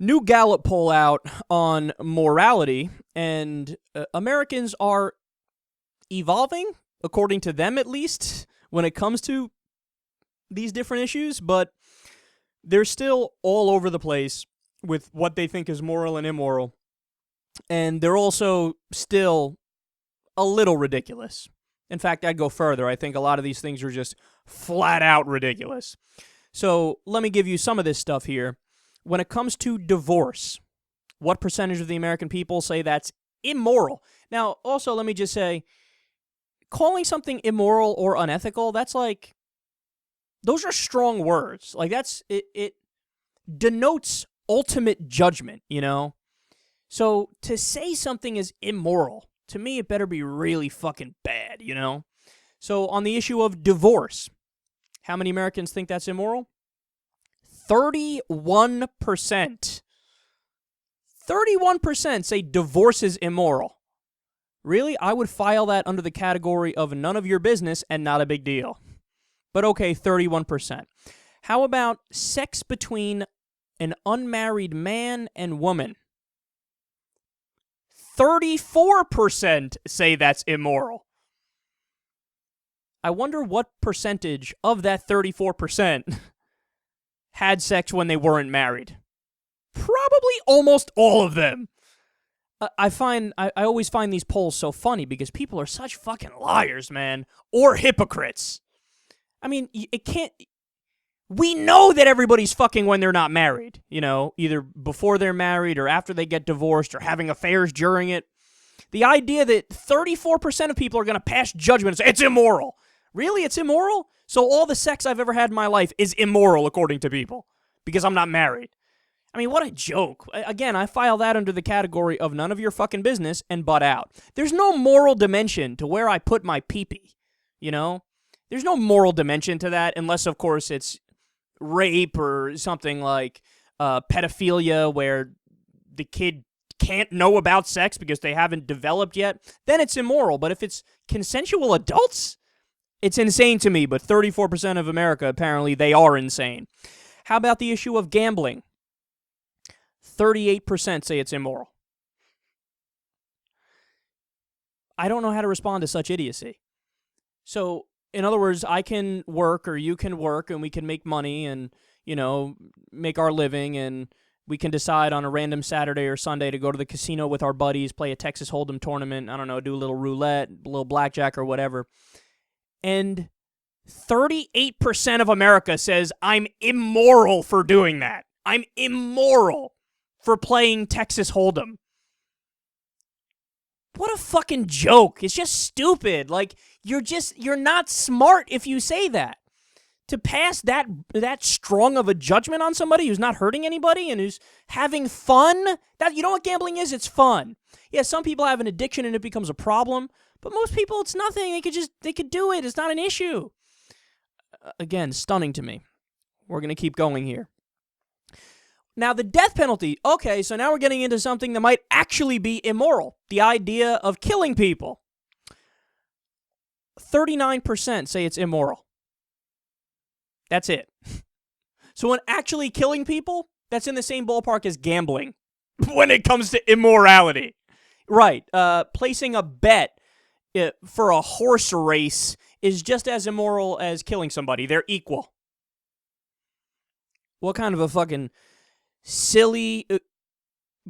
New Gallup poll out on morality, and Americans are evolving, according to them at least, when it comes to these different issues, but they're still all over the place with what they think is moral and immoral, and they're also still a little ridiculous. In fact, I'd go further. I think a lot of these things are just flat out ridiculous. So let me give you some of this stuff here. When it comes to divorce, what percentage of the American people say that's immoral? Now, also, let me just say, calling something immoral or unethical, that's like, those are strong words. Like, it denotes ultimate judgment, you know? So, to say something is immoral, to me, it better be really fucking bad, you know? So, on the issue of divorce, how many Americans think that's immoral? 31%. 31% say divorce is immoral. Really? I would file that under the category of none of your business and not a big deal. But okay, 31%. How about sex between an unmarried man and woman? 34% say that's immoral. I wonder what percentage of that 34% had sex when they weren't married. Probably almost all of them. I always find these polls so funny because people are such fucking liars, man, or hypocrites. I mean, it can't. We know that everybody's fucking when they're not married, you know, either before they're married or after they get divorced or having affairs during it. The idea that 34% of people are going to pass judgment and say, it's immoral. Really? It's immoral? So all the sex I've ever had in my life is immoral according to people because I'm not married. I mean, what a joke. Again, I file that under the category of none of your fucking business and butt out. There's no moral dimension to where I put my pee-pee, you know? There's no moral dimension to that unless, of course, it's rape or something like pedophilia where the kid can't know about sex because they haven't developed yet. Then it's immoral. But if it's consensual adults, it's insane to me. But 34% of America, apparently, they are insane. How about the issue of gambling? 38% say it's immoral. I don't know how to respond to such idiocy. So, in other words, I can work or you can work and we can make money and, you know, make our living and we can decide on a random Saturday or Sunday to go to the casino with our buddies, play a Texas Hold'em tournament, I don't know, do a little roulette, a little blackjack or whatever. And 38% of America says I'm immoral for doing that. I'm immoral for playing Texas Hold'em. What a fucking joke. It's just stupid. Like, you're not smart if you say that. To pass that strong of a judgment on somebody who's not hurting anybody and who's having fun, that, you know what gambling is? It's fun. Yeah, some people have an addiction and it becomes a problem, but most people it's nothing. They could do it. It's not an issue. Again, stunning to me. We're going to keep going here. Now, the death penalty. Okay, so now we're getting into something that might actually be immoral. The idea of killing people. 39% say it's immoral. That's it. So when actually killing people, that's in the same ballpark as gambling when it comes to immorality. Right. Placing a bet for a horse race is just as immoral as killing somebody. They're equal. What kind of a fucking silly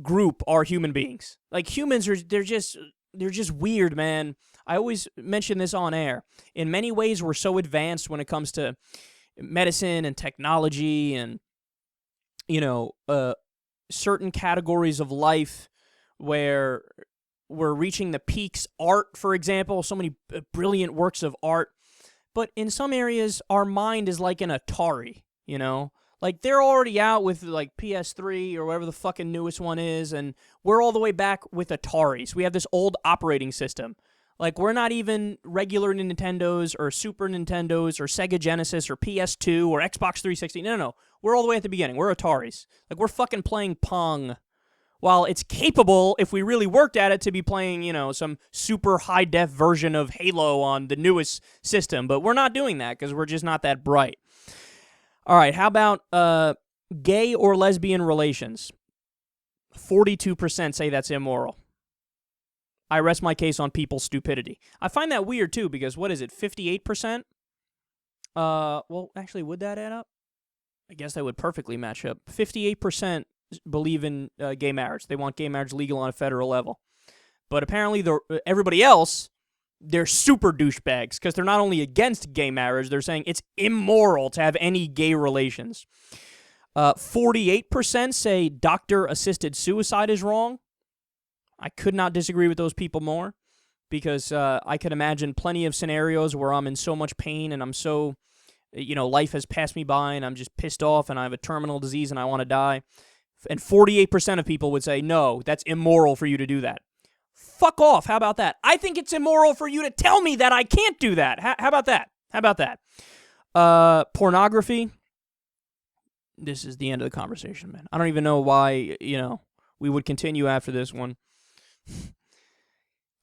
group are human beings? Like, humans they're just weird, man. I always mention this on air. In many ways, we're so advanced when it comes to medicine and technology and, you know, certain categories of life where we're reaching the peaks. Art, for example, so many brilliant works of art. But in some areas, our mind is like an Atari, you know? Like, they're already out with, like, PS3 or whatever the fucking newest one is, and we're all the way back with Ataris. We have this old operating system. Like, we're not even regular Nintendos or Super Nintendos or Sega Genesis or PS2 or Xbox 360. No. We're all the way at the beginning. We're Ataris. Like, we're fucking playing Pong. While it's capable, if we really worked at it, to be playing, you know, some super high-def version of Halo on the newest system. But we're not doing that because we're just not that bright. All right, how about gay or lesbian relations? 42% say that's immoral. I rest my case on people's stupidity. I find that weird, too, because what is it, 58%? Well, actually, would that add up? I guess that would perfectly match up. 58% believe in gay marriage. They want gay marriage legal on a federal level. But apparently, everybody else, they're super douchebags because they're not only against gay marriage, they're saying it's immoral to have any gay relations. 48% say doctor-assisted suicide is wrong. I could not disagree with those people more because I could imagine plenty of scenarios where I'm in so much pain and I'm so, life has passed me by and I'm just pissed off and I have a terminal disease and I want to die. And 48% of people would say, no, that's immoral for you to do that. Fuck off. How about that? I think it's immoral for you to tell me that I can't do that. How about that? How about that? Pornography. This is the end of the conversation, man. I don't even know why, we would continue after this one.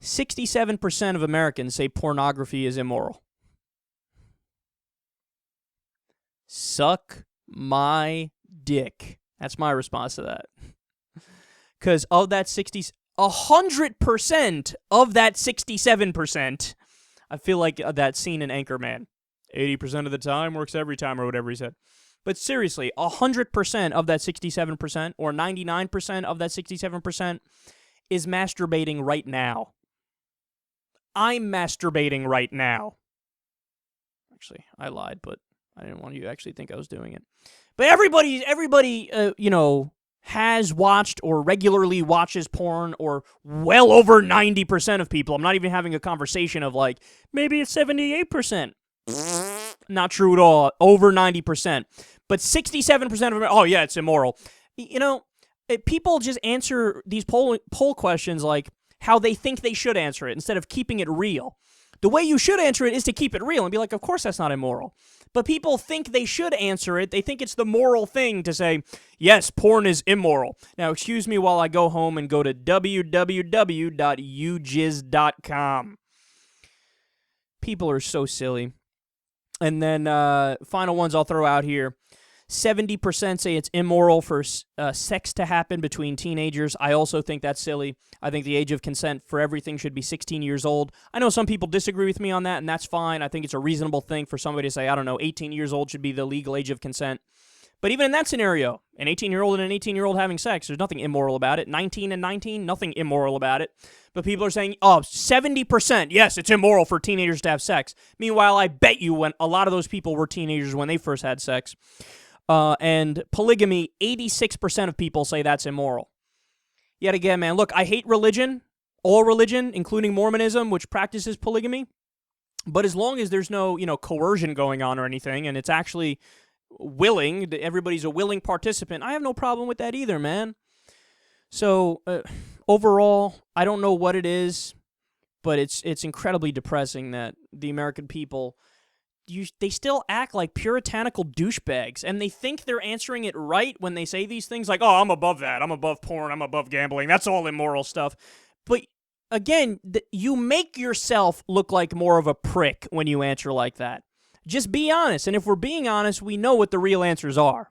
67% of Americans say pornography is immoral. Suck my dick. That's my response to that. Because of that 100% of that 67%, I feel like that scene in Anchorman. 80% of the time works every time or whatever he said. But seriously, 100% of that 67% or 99% of that 67% is masturbating right now. I'm masturbating right now. Actually, I lied, but I didn't want you to actually think I was doing it. But everybody, has watched or regularly watches porn, or well over 90% of people. I'm not even having a conversation of like, maybe it's 78%. Not true at all. Over 90%. But 67% of them, oh yeah, it's immoral. People just answer these poll questions like how they think they should answer it instead of keeping it real. The way you should answer it is to keep it real and be like, of course that's not immoral. But people think they should answer it. They think it's the moral thing to say, yes, porn is immoral. Now, excuse me while I go home and go to www.ujiz.com. People are so silly. And then final ones I'll throw out here. 70% say it's immoral for sex to happen between teenagers. I also think that's silly. I think the age of consent for everything should be 16 years old. I know some people disagree with me on that, and that's fine. I think it's a reasonable thing for somebody to say, 18 years old should be the legal age of consent. But even in that scenario, an 18-year-old and an 18-year-old having sex, there's nothing immoral about it. 19 and 19, nothing immoral about it. But people are saying, 70%, yes, it's immoral for teenagers to have sex. Meanwhile, I bet you when a lot of those people were teenagers when they first had sex. And polygamy, 86% of people say that's immoral. Yet again, man, look, I hate religion, all religion, including Mormonism, which practices polygamy. But as long as there's no, coercion going on or anything, and it's actually willing, everybody's a willing participant, I have no problem with that either, man. So, overall, I don't know what it is, but it's incredibly depressing that the American people, they still act like puritanical douchebags, and they think they're answering it right when they say these things like, I'm above that, I'm above porn, I'm above gambling, that's all immoral stuff. But again, you make yourself look like more of a prick when you answer like that. Just be honest, and if we're being honest, we know what the real answers are.